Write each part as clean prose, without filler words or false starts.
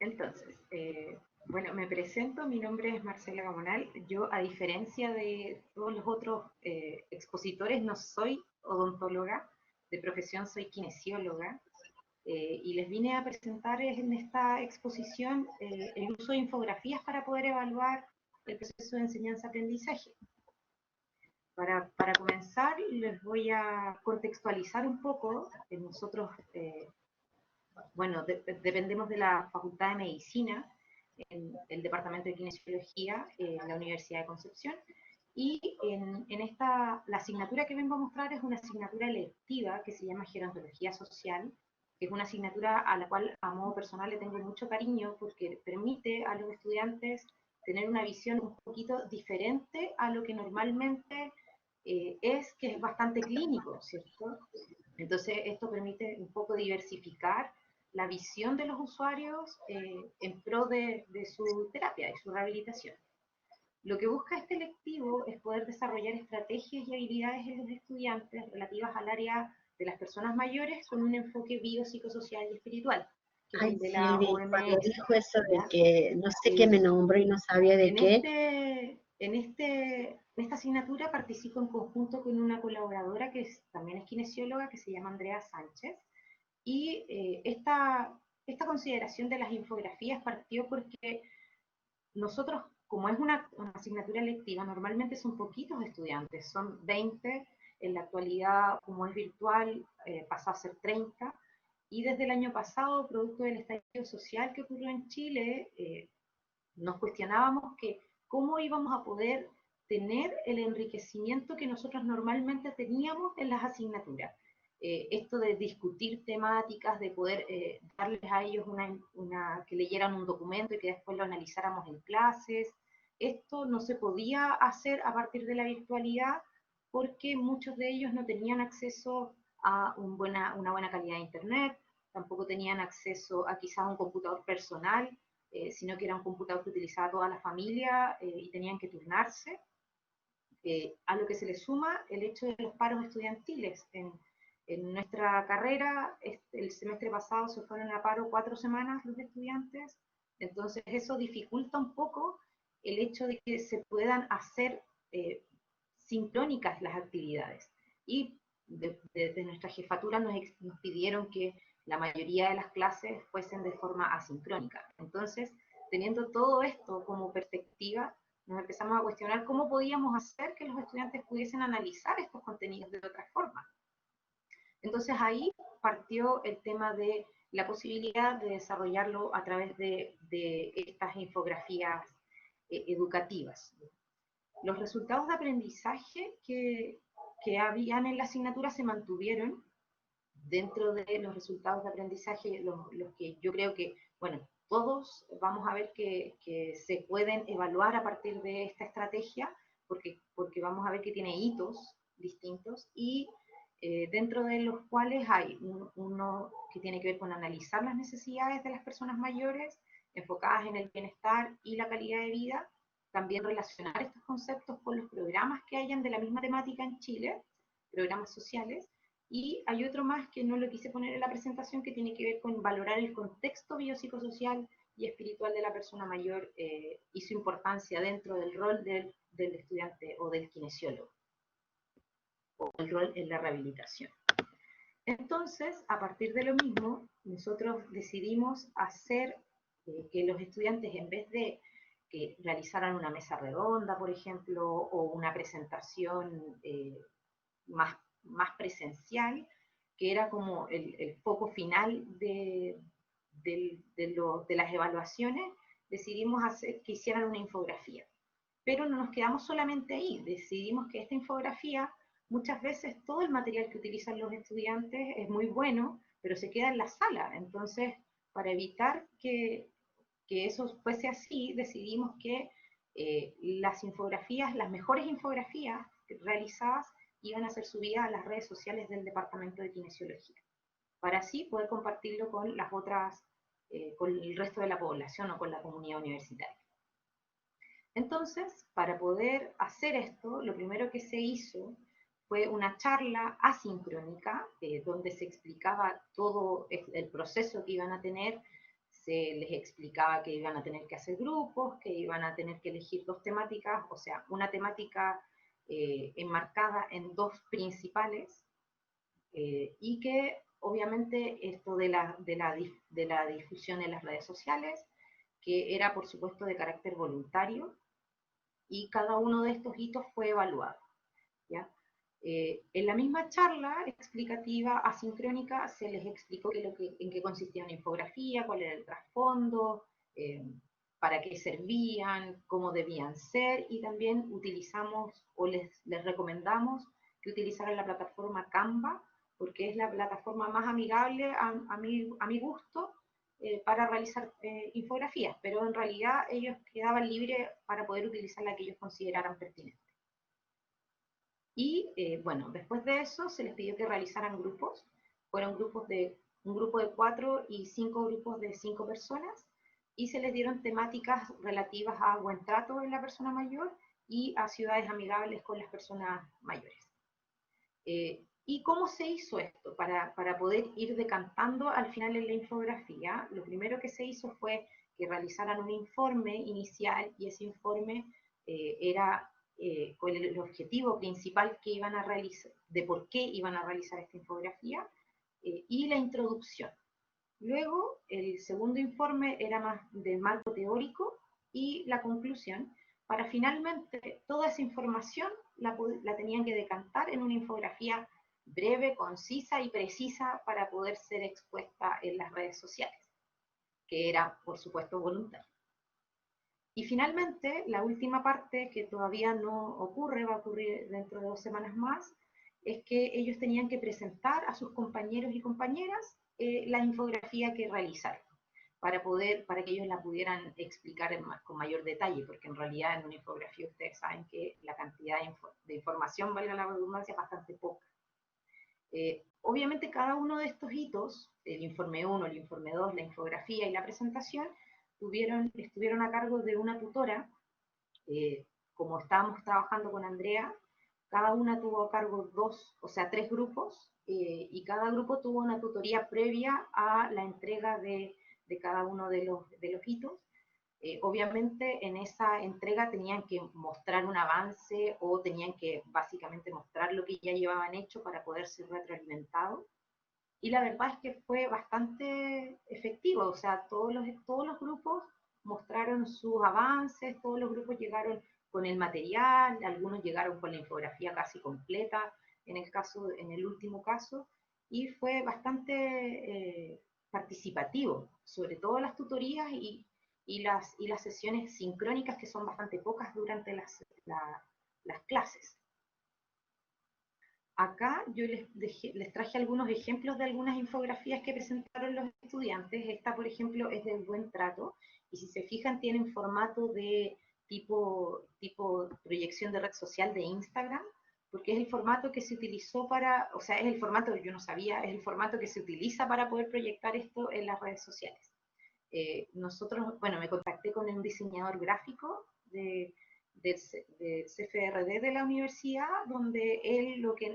Entonces, bueno, me presento, mi nombre es Marcela Gamonal. Yo, a diferencia de todos los otros expositores, no soy odontóloga, de profesión soy kinesióloga, y les vine a presentar en esta exposición el uso de infografías para poder evaluar el proceso de enseñanza-aprendizaje. Para comenzar, les voy a contextualizar un poco. Nosotros, bueno, dependemos de la Facultad de Medicina, en el Departamento de Kinesiología, en la Universidad de Concepción, y la asignatura que vengo a mostrar es una asignatura electiva que se llama Gerontología Social, que es una asignatura a la cual a modo personal le tengo mucho cariño porque permite a los estudiantes tener una visión un poquito diferente a lo que normalmente que es bastante clínico, ¿cierto? Entonces esto permite un poco diversificar la visión de los usuarios en pro de su terapia y su rehabilitación. Lo que busca este electivo es poder desarrollar estrategias y habilidades en los estudiantes relativas al área de las personas mayores con un enfoque biopsicosocial y espiritual, que es Ay, el de la Silvi, cuando OMS. dijo eso de ¿Ya? que no sé qué me nombró y no sabía de En, qué, en esta asignatura participo en conjunto con una colaboradora que también es kinesióloga, que se llama Andrea Sánchez, y esta consideración de las infografías partió porque nosotros, como es una asignatura electiva, normalmente son poquitos estudiantes, son 20, en la actualidad, como es virtual, pasó a ser 30, y desde el año pasado, producto del estallido social que ocurrió en Chile, nos cuestionábamos que cómo íbamos a poder tener el enriquecimiento que nosotros normalmente teníamos en las asignaturas. Esto de discutir temáticas, de poder darles a ellos que leyeran un documento y que después lo analizáramos en clases, esto no se podía hacer a partir de la virtualidad porque muchos de ellos no tenían acceso a una buena calidad de internet, tampoco tenían acceso a quizás un computador personal, sino que era un computador que utilizaba toda la familia y tenían que turnarse, a lo que se le suma el hecho de los paros estudiantiles. En nuestra carrera, el semestre pasado se fueron a paro 4 semanas los estudiantes, entonces eso dificulta un poco el hecho de que se puedan hacer sincrónicas las actividades. Y desde nuestra jefatura nos pidieron que la mayoría de las clases fuesen de forma asincrónica. Entonces, teniendo todo esto como perspectiva, nos empezamos a cuestionar cómo podíamos hacer que los estudiantes pudiesen analizar estos contenidos de otra forma. Entonces ahí partió el tema de la posibilidad de desarrollarlo a través de estas infografías educativas. Los resultados de aprendizaje que habían en la asignatura se mantuvieron dentro de los resultados de aprendizaje, los que yo creo que, bueno, todos vamos a ver que se pueden evaluar a partir de esta estrategia, porque vamos a ver que tiene hitos distintos y dentro de los cuales hay uno que tiene que ver con analizar las necesidades de las personas mayores, enfocadas en el bienestar y la calidad de vida, también relacionar estos conceptos con los programas que hayan de la misma temática en Chile, programas sociales, y hay otro más que no lo quise poner en la presentación que tiene que ver con valorar el contexto biopsicosocial y espiritual de la persona mayor y su importancia dentro del rol del estudiante o del kinesiólogo, o el rol en la rehabilitación. Entonces, a partir de lo mismo, nosotros decidimos hacer que los estudiantes, en vez de que realizaran una mesa redonda, por ejemplo, o una presentación más presencial, que era como el foco final de las evaluaciones, decidimos hacer que hicieran una infografía. Pero no nos quedamos solamente ahí, decidimos que esta infografía, muchas veces todo el material que utilizan los estudiantes es muy bueno, pero se queda en la sala. Entonces, para evitar que eso fuese así, decidimos que las infografías, las mejores infografías realizadas, iban a ser subidas a las redes sociales del Departamento de Kinesiología, para así poder compartirlo con las otras, con el resto de la población o con la comunidad universitaria. Entonces, para poder hacer esto, lo primero que se hizo fue una charla asincrónica, donde se explicaba todo el proceso que iban a tener se les explicaba que iban a tener que hacer grupos, que iban a tener que elegir 2 temáticas, o sea, una temática enmarcada en 2 principales, y que obviamente esto de la difusión en las redes sociales, que era por supuesto de carácter voluntario, y cada uno de estos hitos fue evaluado, ¿ya? En la misma charla explicativa asincrónica se les explicó en qué consistía una infografía, cuál era el trasfondo, para qué servían, cómo debían ser, y también utilizamos o les recomendamos que utilizaran la plataforma Canva, porque es la plataforma más amigable a mi gusto para realizar infografías, pero en realidad ellos quedaban libres para poder utilizar la que ellos consideraran pertinente. Y bueno, después de eso se les pidió que realizaran grupos, fueron un grupo de 4 y 5 grupos de 5 personas, y se les dieron temáticas relativas a buen trato en la persona mayor y a ciudades amigables con las personas mayores. ¿Y cómo se hizo esto? Para poder ir decantando al final en la infografía, lo primero que se hizo fue que realizaran un informe inicial, y ese informe era con el objetivo principal que iban a realizar, de por qué iban a realizar esta infografía, y la introducción. Luego, el segundo informe era más del marco teórico y la conclusión, para finalmente toda esa información la tenían que decantar en una infografía breve, concisa y precisa para poder ser expuesta en las redes sociales, que era, por supuesto, voluntario. Y finalmente, la última parte, que todavía no ocurre, va a ocurrir dentro de 2 semanas más, es que ellos tenían que presentar a sus compañeros y compañeras la infografía que realizaron, para que ellos la pudieran explicar con mayor detalle, porque en realidad en una infografía ustedes saben que la cantidad de información, valga la redundancia, es bastante poca. Obviamente cada uno de estos hitos, el informe 1, el informe 2, la infografía y la presentación, estuvieron a cargo de una tutora. Como estábamos trabajando con Andrea, cada una tuvo a cargo 3 grupos, y cada grupo tuvo una tutoría previa a la entrega de cada uno de los hitos. Obviamente en esa entrega tenían que mostrar un avance o tenían que básicamente mostrar lo que ya llevaban hecho para poder ser retroalimentados. Y la verdad es que fue bastante efectivo, o sea, todos los grupos mostraron sus avances, todos los grupos llegaron con el material, algunos llegaron con la infografía casi completa, en el último caso, y fue bastante participativo, sobre todo las tutorías y las sesiones sincrónicas, que son bastante pocas durante las clases. Acá yo les traje algunos ejemplos de algunas infografías que presentaron los estudiantes. Esta, por ejemplo, es del buen trato, y si se fijan tiene un formato de tipo proyección de red social de Instagram, porque es el formato que se utilizó o sea, es el formato, yo no sabía, es el formato que se utiliza para poder proyectar esto en las redes sociales. Bueno, me contacté con un diseñador gráfico del CFRD de la universidad, donde él lo que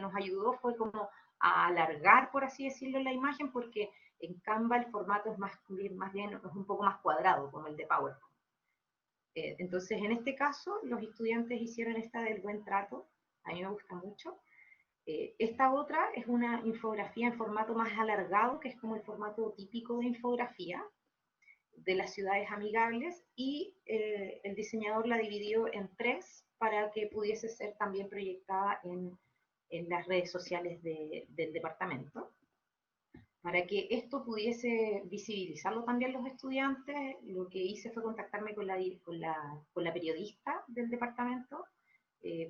nos ayudó fue como a alargar, por así decirlo, la imagen, porque en Canva el formato es más bien es un poco más cuadrado, como el de PowerPoint. Entonces, en este caso, los estudiantes hicieron esta del buen trato, a mí me gusta mucho. Esta otra es una infografía en formato más alargado, que es como el formato típico de infografía de las ciudades amigables, y el diseñador la dividió en 3 para que pudiese ser también proyectada en las redes sociales del departamento. Para que esto pudiese visibilizarlo también los estudiantes, lo que hice fue contactarme con la periodista del departamento,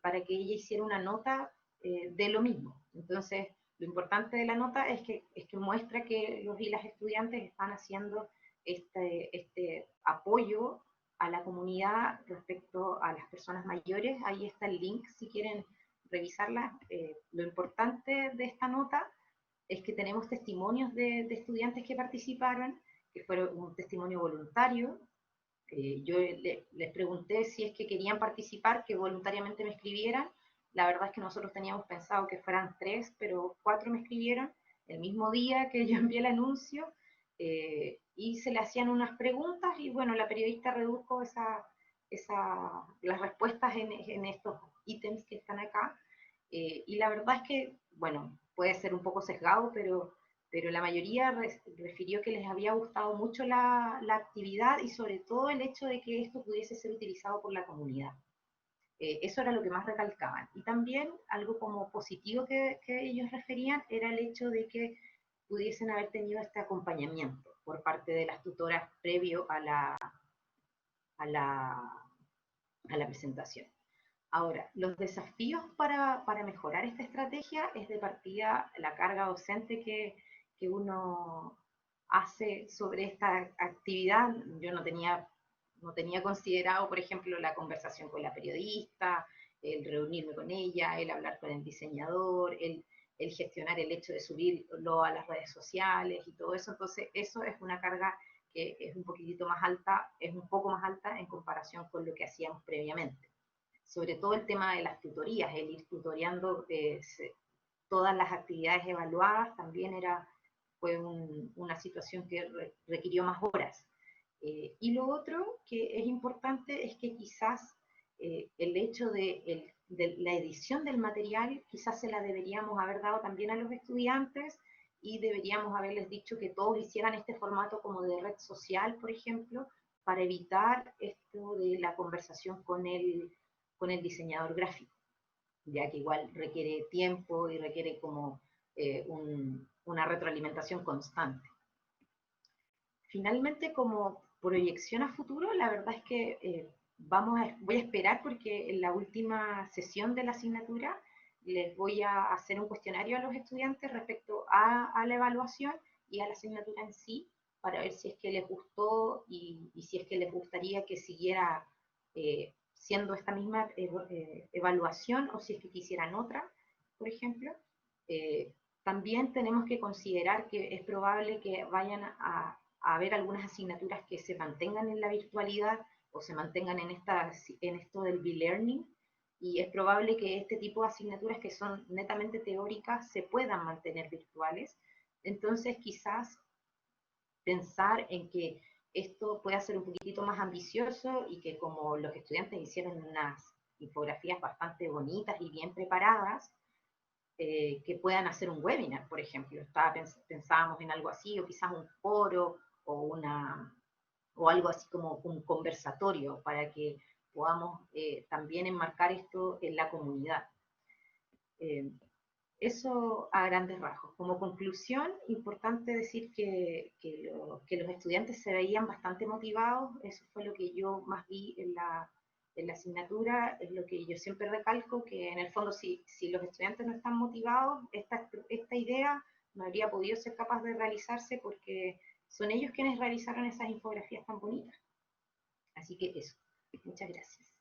para que ella hiciera una nota de lo mismo. Entonces, lo importante de la nota es que muestra que los y las estudiantes están haciendo este apoyo a la comunidad respecto a las personas mayores. Ahí está el link si quieren revisarla. Lo importante de esta nota es que tenemos testimonios de estudiantes que participaron, que fueron un testimonio voluntario. Yo les pregunté si es que querían participar, que voluntariamente me escribieran. La verdad es que nosotros teníamos pensado que fueran 3, pero 4 me escribieron el mismo día que yo envié el anuncio. y se le hacían unas preguntas y bueno, la periodista redujo las respuestas en estos ítems que están acá. Y la verdad es que, bueno, puede ser un poco sesgado, pero la mayoría refirió que les había gustado mucho la actividad y sobre todo el hecho de que esto pudiese ser utilizado por la comunidad. Eso era lo que más recalcaban. Y también algo como positivo que ellos referían era el hecho de que pudiesen haber tenido este acompañamiento por parte de las tutoras previo a la, a la presentación. Ahora, los desafíos para mejorar esta estrategia es de partida la carga docente que uno hace sobre esta actividad. Yo no tenía considerado, por ejemplo, la conversación con la periodista, el reunirme con ella, el hablar con el diseñador, el gestionar el hecho de subirlo a las redes sociales y todo eso. Entonces, eso es una carga que es un poquitito más alta, es un poco más alta en comparación con lo que hacíamos previamente. Sobre todo el tema de las tutorías, el ir tutoreando todas las actividades evaluadas también fue una situación que requirió más horas. Y lo otro que es importante es que quizás el hecho de la edición del material quizás se la deberíamos haber dado también a los estudiantes y deberíamos haberles dicho que todos hicieran este formato como de red social, por ejemplo, para evitar esto de la conversación con el diseñador gráfico, ya que igual requiere tiempo y requiere como una retroalimentación constante. Finalmente, como proyección a futuro, la verdad es que voy a esperar porque en la última sesión de la asignatura les voy a hacer un cuestionario a los estudiantes respecto a la evaluación y a la asignatura en sí, para ver si es que les gustó y si es que les gustaría que siguiera siendo esta misma evaluación o si es que quisieran otra, por ejemplo. Eh, También tenemos que considerar que es probable que vayan a haber algunas asignaturas que se mantengan en la virtualidad o se mantengan en esto del B-Learning, y es probable que este tipo de asignaturas que son netamente teóricas se puedan mantener virtuales. Entonces, quizás pensar en que esto pueda ser un poquitito más ambicioso y que como los estudiantes hicieron unas infografías bastante bonitas y bien preparadas, que puedan hacer un webinar, por ejemplo. Pensábamos en algo así, o quizás un foro o algo así como un conversatorio para que podamos también enmarcar esto en la comunidad. Eh, Eso a grandes rasgos. Como conclusión, importante decir que los estudiantes se veían bastante motivados, eso fue lo que yo más vi en la asignatura, es lo que yo siempre recalco, que en el fondo si los estudiantes no están motivados, esta idea no habría podido ser capaz de realizarse porque son ellos quienes realizaron esas infografías tan bonitas. Así que eso, muchas gracias.